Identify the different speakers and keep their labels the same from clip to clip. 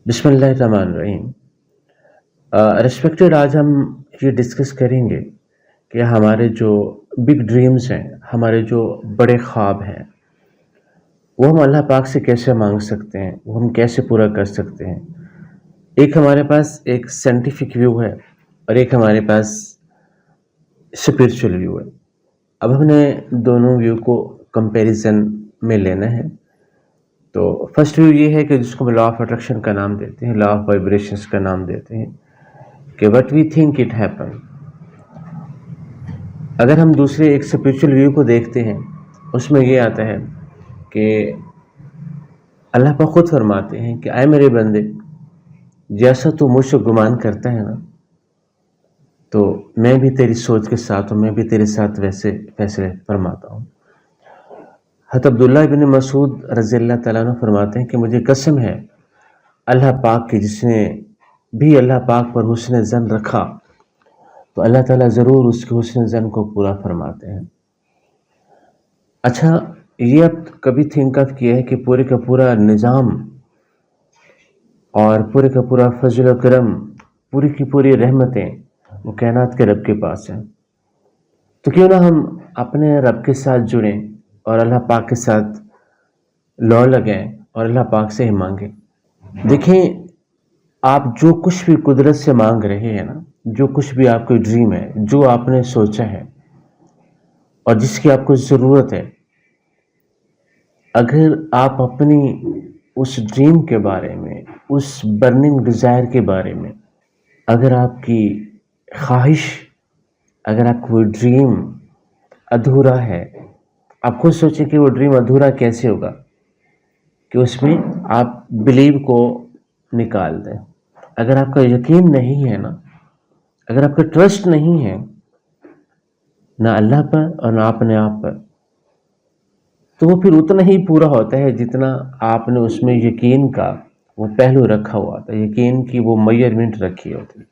Speaker 1: بسم اللہ الرحمن الرحیم۔ ریسپیکٹڈ، آج ہم یہ ڈسکس کریں گے کہ ہمارے جو بگ ڈریمز ہیں، ہمارے جو بڑے خواب ہیں، وہ ہم اللہ پاک سے کیسے مانگ سکتے ہیں، وہ ہم کیسے پورا کر سکتے ہیں۔ ایک ہمارے پاس ایک سائنٹیفک ویو ہے اور ایک ہمارے پاس اسپرچل ویو ہے۔ اب ہم نے دونوں ویو کو کمپیریزن میں لینا ہے۔ تو فرسٹ ویو یہ ہے کہ جس کو ہم لا آف اٹریکشن کا نام دیتے ہیں، لا آف وائبریشنس کا نام دیتے ہیں، کہ what we think it happen. اگر ہم دوسرے ایک اسپرچل ویو کو دیکھتے ہیں، اس میں یہ آتا ہے کہ اللہ پاک خود فرماتے ہیں کہ اے میرے بندے، جیسا تو مجھ سے گمان کرتا ہے نا، تو میں بھی تیری سوچ کے ساتھ ہوں، میں بھی تیرے ساتھ ویسے فیصلے فرماتا ہوں۔ حضرت عبداللہ بن مسعود رضی اللہ تعالیٰ عنہ فرماتے ہیں کہ مجھے قسم ہے اللہ پاک کی، جس نے بھی اللہ پاک پر حسن ظن رکھا تو اللہ تعالیٰ ضرور اس کے حسن ظن کو پورا فرماتے ہیں۔ اچھا، یہ اب کبھی تھنک اپ کیا ہے کہ پورے کا پورا نظام اور پورے کا پورا فضل و کرم، پوری کی پوری رحمتیں وہ کائنات کے رب کے پاس ہیں، تو کیوں نہ ہم اپنے رب کے ساتھ جڑیں اور اللہ پاک کے ساتھ لو لگیں اور اللہ پاک سے ہی مانگیں۔ دیکھیں، آپ جو کچھ بھی قدرت سے مانگ رہے ہیں نا، جو کچھ بھی آپ کو ڈریم ہے، جو آپ نے سوچا ہے اور جس کی آپ کو ضرورت ہے، اگر آپ اپنی اس ڈریم کے بارے میں، اس برننگ ڈیزائر کے بارے میں، اگر آپ کی خواہش، اگر آپ کو ڈریم ادھورا ہے، آپ خود سوچیں کہ وہ ڈریم ادھورا کیسے ہوگا، کہ اس میں آپ بلیو کو نکال دیں۔ اگر آپ کا یقین نہیں ہے نا، اگر آپ کا ٹرسٹ نہیں ہے نہ اللہ پر اور نہ اپنے آپ پر، تو وہ پھر اتنا ہی پورا ہوتا ہے جتنا آپ نے اس میں یقین کا وہ پہلو رکھا ہوا تھا، یقین کی وہ میجرمنٹ رکھی ہوتی۔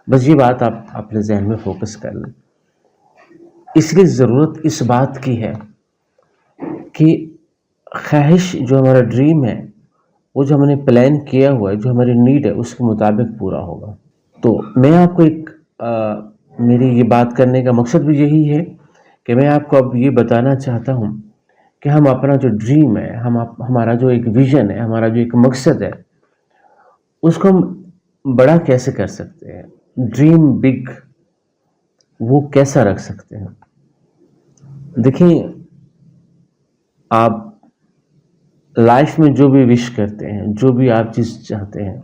Speaker 1: بس یہ بات آپ اپنے ذہن میں فوکس کر لیں۔ اس لیے ضرورت اس بات کی ہے کہ خواہش جو ہمارا ڈریم ہے، وہ جو ہم نے پلان کیا ہوا ہے، جو ہماری نیڈ ہے، اس کے مطابق پورا ہوگا۔ تو میں آپ کو میری یہ بات کرنے کا مقصد بھی یہی ہے کہ میں آپ کو اب یہ بتانا چاہتا ہوں کہ ہم اپنا جو ڈریم ہے، ہمارا جو ایک ویژن ہے، ہمارا جو ایک مقصد ہے، اس کو ہم بڑا کیسے کر سکتے ہیں، ڈریم بگ وہ کیسا رکھ سکتے ہیں۔ دیکھیں، آپ لائف میں جو بھی وش کرتے ہیں، جو بھی آپ چیز چاہتے ہیں،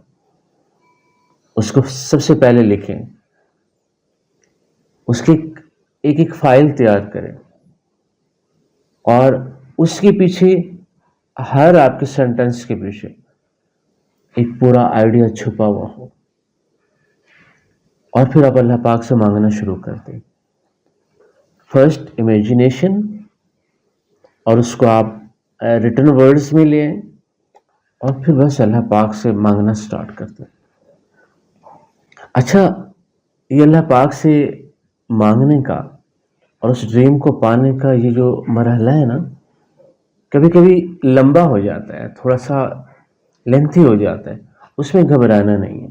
Speaker 1: اس کو سب سے پہلے لکھیں، اس کی ایک فائل تیار کریں اور اس کے پیچھے، ہر آپ کے سینٹنس کے پیچھے ایک پورا آئیڈیا چھپا ہوا ہو، اور پھر آپ اللہ پاک سے مانگنا شروع کر دیں۔ فرسٹ امیجنیشن، اور اس کو آپ ریٹن ورڈز میں لیں، اور پھر بس اللہ پاک سے مانگنا سٹارٹ کر دیں۔ اچھا، یہ اللہ پاک سے مانگنے کا اور اس ڈریم کو پانے کا یہ جو مرحلہ ہے نا، کبھی کبھی لمبا ہو جاتا ہے، تھوڑا سا لینتھی ہو جاتا ہے، اس میں گھبرانا نہیں ہے۔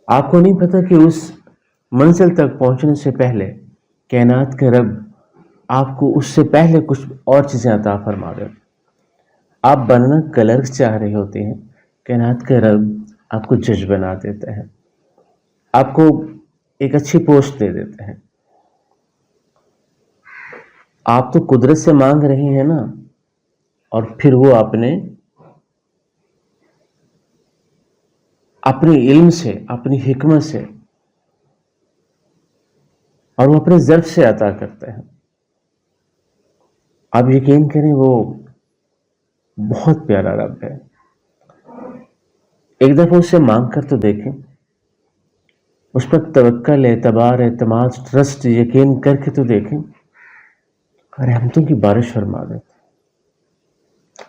Speaker 1: آپ کو نہیں پتا کہ اس منزل تک پہنچنے سے پہلے کائنات کے رب آپ کو اس سے پہلے کچھ اور چیزیں عطا فرما دے۔ آپ بننا کلرک چاہ رہے ہوتے ہیں، کائنات کے رب آپ کو جج بنا دیتا ہے، آپ کو ایک اچھی پوسٹ دے دیتے ہیں۔ آپ تو قدرت سے مانگ رہے ہیں نا، اور پھر وہ اپنے علم سے، اپنی حکمت سے، اور وہ اپنے ظرف سے عطا کرتا ہے۔ آپ یقین کریں، وہ بہت پیارا رب ہے۔ ایک دفعہ اس سے مانگ کر تو دیکھیں، اس پر توکل، اعتبار، اعتماد، ٹرسٹ، یقین کر کے تو دیکھیں، رحمتوں کی بارش فرما دیتے۔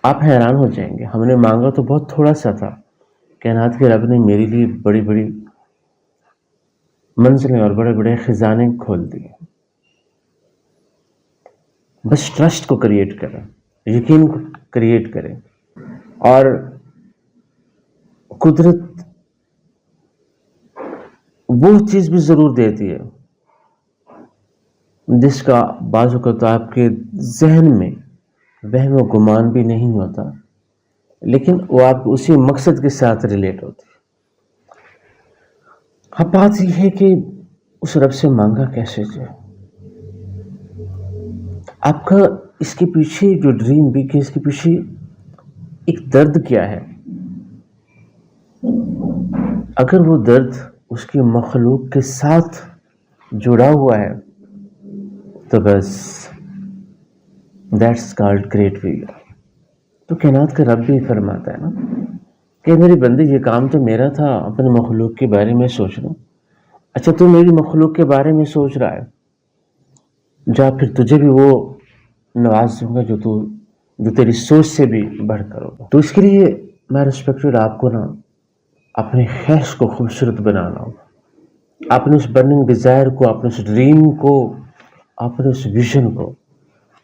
Speaker 1: آپ حیران ہو جائیں گے، ہم نے مانگا تو بہت تھوڑا سا تھا، کائنات کے رب نے میرے لیے بڑی بڑی منزلیں اور بڑے بڑے خزانے کھول دیے۔ بس ٹرسٹ کو کریٹ کریں، یقین کو کریٹ کریں، اور قدرت وہ چیز بھی ضرور دیتی ہے جس کا بعض اوقات آپ کے ذہن میں وہم و گمان بھی نہیں ہوتا، لیکن وہ آپ کو اسی مقصد کے ساتھ ریلیٹ ہوتی ہے۔ اب بات یہ ہے کہ اس رب سے مانگا کیسے جائے، آپ کا اس کے پیچھے جو ڈریم بھی کہ اس کے پیچھے ایک درد کیا ہے۔ اگر وہ درد اس کی مخلوق کے ساتھ جڑا ہوا ہے تو بس دیٹس کالڈ گریٹ فیلر۔ تو کائنات کا رب بھی فرماتا ہے نا کہ میری بندے یہ کام تو میرا تھا، اپنے مخلوق کے بارے میں سوچنا۔ اچھا تو میری مخلوق کے بارے میں سوچ رہا ہے، جا پھر تجھے بھی وہ نواز دوں گا جو تیری سوچ سے بھی بڑھ کر ہوگا۔ تو اس کے لیے میں ریسپیکٹڈ آپ کو نا اپنے خواہش کو خوبصورت بنانا ہوگا، اپنے اس برننگ ڈیزائر کو، اپنے اس ڈریم کو، اپنے اس ویژن کو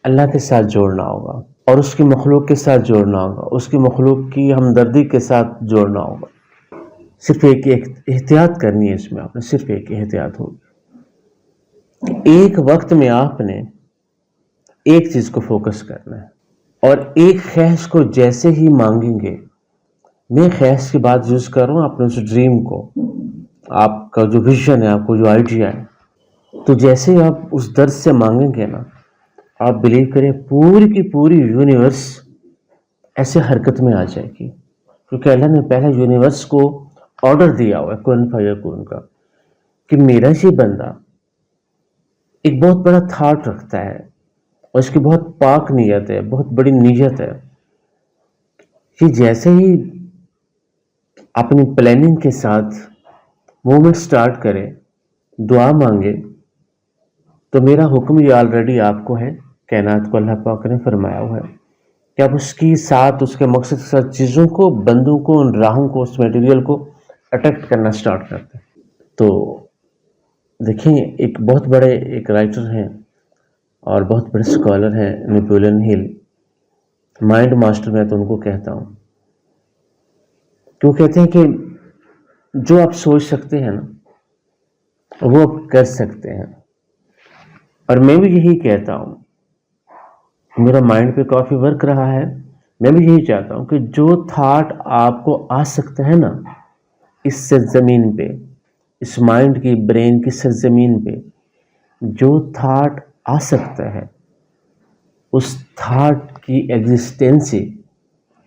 Speaker 1: اللہ کے ساتھ جوڑنا ہوگا اور اس کی مخلوق کے ساتھ جوڑنا ہوگا، اس کی مخلوق کی ہمدردی کے ساتھ جوڑنا ہوگا۔ صرف ایک احتیاط کرنی ہے اس میں، آپ نے صرف ایک احتیاط ہوگی، ایک وقت میں آپ نے ایک چیز کو فوکس کرنا ہے اور ایک خواہش کو جیسے ہی مانگیں گے، میں خواہش کی بات یوز کر رہا ہوں اپنے اس ڈریم کو، آپ کا جو ویژن ہے، آپ کو جو آئیڈیا ہے، تو جیسے ہی آپ اس درد سے مانگیں گے نا، آپ بلیو کریں پوری کی پوری یونیورس ایسے حرکت میں آ جائے گی، کیونکہ اللہ نے پہلے یونیورس کو آرڈر دیا ہوا ہے کن فیکون کا کہ میرا یہ بندہ ایک بہت بڑا تھاٹ رکھتا ہے اور اس کی بہت پاک نیت ہے، بہت بڑی نیت ہے کہ جیسے ہی اپنی پلاننگ کے ساتھ موومنٹ سٹارٹ کرے، دعا مانگے، تو میرا حکم یہ آلریڈی آپ کو ہے، کائنات کو اللہ پاک نے فرمایا ہوا ہے کہ آپ اس کی ساتھ، اس کے مقصد کے ساتھ چیزوں کو، بندوں کو، ان راہوں کو، اس میٹیریل کو اٹریکٹ کرنا سٹارٹ کرتے ہیں۔ تو دیکھیں ایک بہت بڑے ایک رائٹر ہیں اور بہت بڑے اسکالر ہیں نیپولین ہل، مائنڈ ماسٹر، میں تو ان کو کہتا ہوں، کہ وہ کہتے ہیں کہ جو آپ سوچ سکتے ہیں نا وہ آپ کر سکتے ہیں، اور میں بھی یہی کہتا ہوں، میرا مائنڈ پہ کافی ورک رہا ہے، میں بھی یہی چاہتا ہوں کہ جو تھاٹ آپ کو آ سکتا ہے نا اس سرزمین پہ، اس مائنڈ کی، برین کی سرزمین پہ جو تھاٹ آ سکتا ہے، اس تھاٹ کی ایگزسٹنسی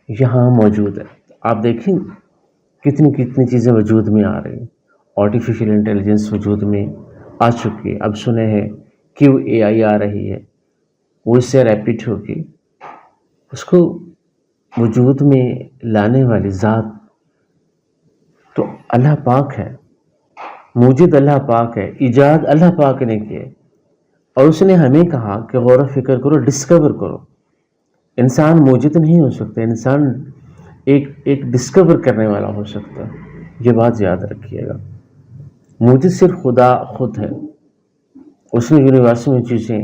Speaker 1: یہاں موجود ہے۔ آپ دیکھیں کتنی چیزیں وجود میں آ رہی ہیں، آرٹیفیشل انٹیلیجنس وجود میں آ چکی ہے، اب سنے ہیں QAI آ رہی ہے، وہ اس سے ریپیٹ ہوگی، اس کو وجود میں لانے والی ذات تو اللہ پاک ہے، موجد اللہ پاک ہے، ایجاد اللہ پاک نے کیے، اور اس نے ہمیں کہا کہ غور و فکر کرو، ڈسکور کرو۔ انسان موجد نہیں ہو سکتا، انسان ایک ڈسکور کرنے والا ہو سکتا ہے، یہ بات یاد رکھیے گا۔ موجد صرف خدا خود ہے، اس نے یونیورس میں چیزیں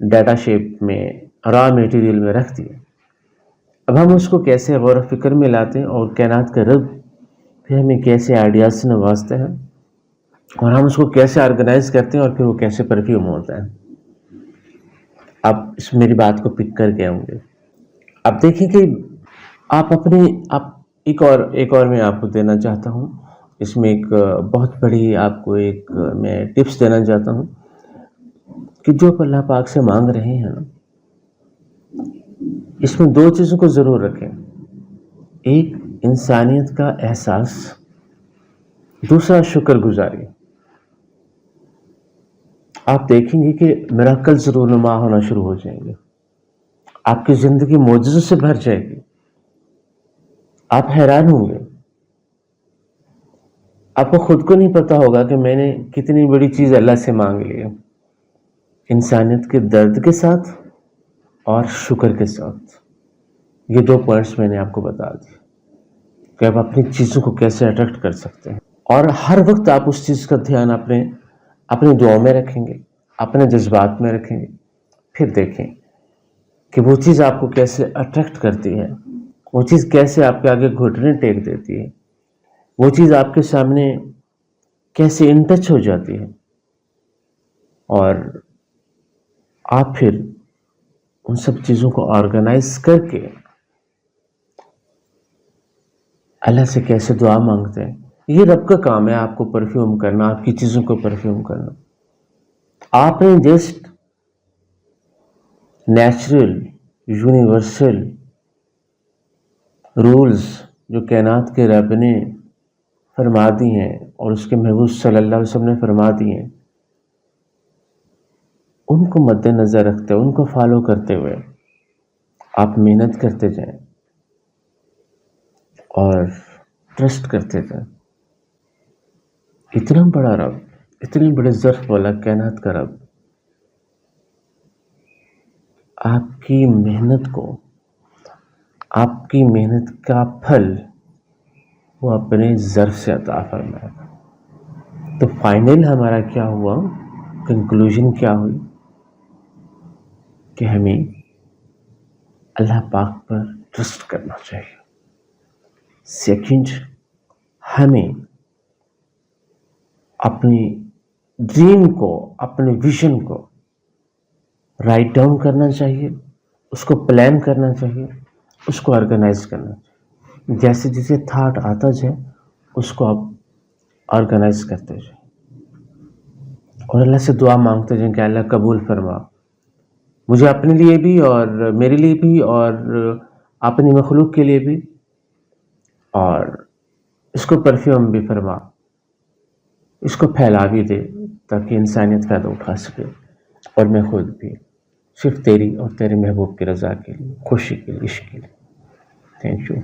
Speaker 1: ڈیٹا شیپ میں، را میٹیریل میں رکھ دی، اب ہم اس کو کیسے غور و فکر میں لاتے ہیں، اور کائنات کا رب پھر ہمیں کیسے آئیڈیاز سے نوازتے ہیں، اور ہم اس کو کیسے آرگنائز کرتے ہیں، اور پھر وہ کیسے پرفیوم ہوتا ہے۔ آپ اس میری بات کو پک کر گئے ہوں گے۔ اب دیکھیں کہ آپ ایک اور میں آپ کو دینا چاہتا ہوں، اس میں ایک بہت بڑی آپ کو ایک میں ٹپس دینا چاہتا ہوں کہ جو آپ اللہ پاک سے مانگ رہے ہیں نا، اس میں دو چیزوں کو ضرور رکھیں، ایک انسانیت کا احساس، دوسرا شکر گزاری۔ آپ دیکھیں گے کہ میراکل ضرور نما ہونا شروع ہو جائیں گے، آپ کی زندگی معجزوں سے بھر جائے گی، آپ حیران ہوں گے، آپ کو خود کو نہیں پتا ہوگا کہ میں نے کتنی بڑی چیز اللہ سے مانگ لی ہے، انسانیت کے درد کے ساتھ اور شکر کے ساتھ۔ یہ دو پوائنٹس میں نے آپ کو بتا دی کہ آپ اپنی چیزوں کو کیسے اٹریکٹ کر سکتے ہیں، اور ہر وقت آپ اس چیز کا دھیان اپنے دعاؤں میں رکھیں گے، اپنے جذبات میں رکھیں گے، پھر دیکھیں کہ وہ چیز آپ کو کیسے اٹریکٹ کرتی ہے، وہ چیز کیسے آپ کے آگے گھٹنے ٹیک دیتی ہے، وہ چیز آپ کے سامنے کیسے ان ٹچ ہو جاتی ہے، اور آپ پھر ان سب چیزوں کو آرگنائز کر کے اللہ سے کیسے دعا مانگتے ہیں. یہ رب کا کام ہے آپ کو پرفیوم کرنا، آپ کی چیزوں کو پرفیوم کرنا. آپ نے جسٹ نیچرل یونیورسل رولز جو کائنات کے رب نے فرما دی ہیں اور اس کے محبوب صلی اللہ علیہ وسلم نے فرما دی ہیں، ان کو مد نظر رکھتے ہوئے، ان کو فالو کرتے ہوئے آپ محنت کرتے جائیں اور ٹرسٹ کرتے جائیں. اتنا بڑا رب، اتنے بڑے ظرف والا کائنات کا رب آپ کی محنت کو، آپ کی محنت کا پھل وہ اپنے ظرف سے عطا فرمائے. تو فائنل ہمارا کیا ہوا، کنکلوژن کیا ہوئی کہ ہمیں اللہ پاک پر ٹرسٹ کرنا چاہیے. سیکنڈ، ہمیں اپنی ڈریم کو، اپنے ویژن کو رائٹ ڈاؤن کرنا چاہیے، اس کو پلان کرنا چاہیے، اس کو آرگنائز کرنا چاہیے. جیسے جیسے تھاٹ آتا جائے اس کو آپ آرگنائز کرتے جائیں اور اللہ سے دعا مانگتے جائیں کہ اللہ قبول فرما مجھے اپنے لیے بھی اور میرے لیے بھی اور اپنی مخلوق کے لیے بھی، اور اس کو پرفیوم بھی فرما، اس کو پھیلا بھی دے تاکہ انسانیت فائدہ اٹھا سکے، اور میں خود بھی صرف تیری اور تیرے محبوب کی رضا کے لیے، خوشی کے لیے، عشق کے لیے. Thank you.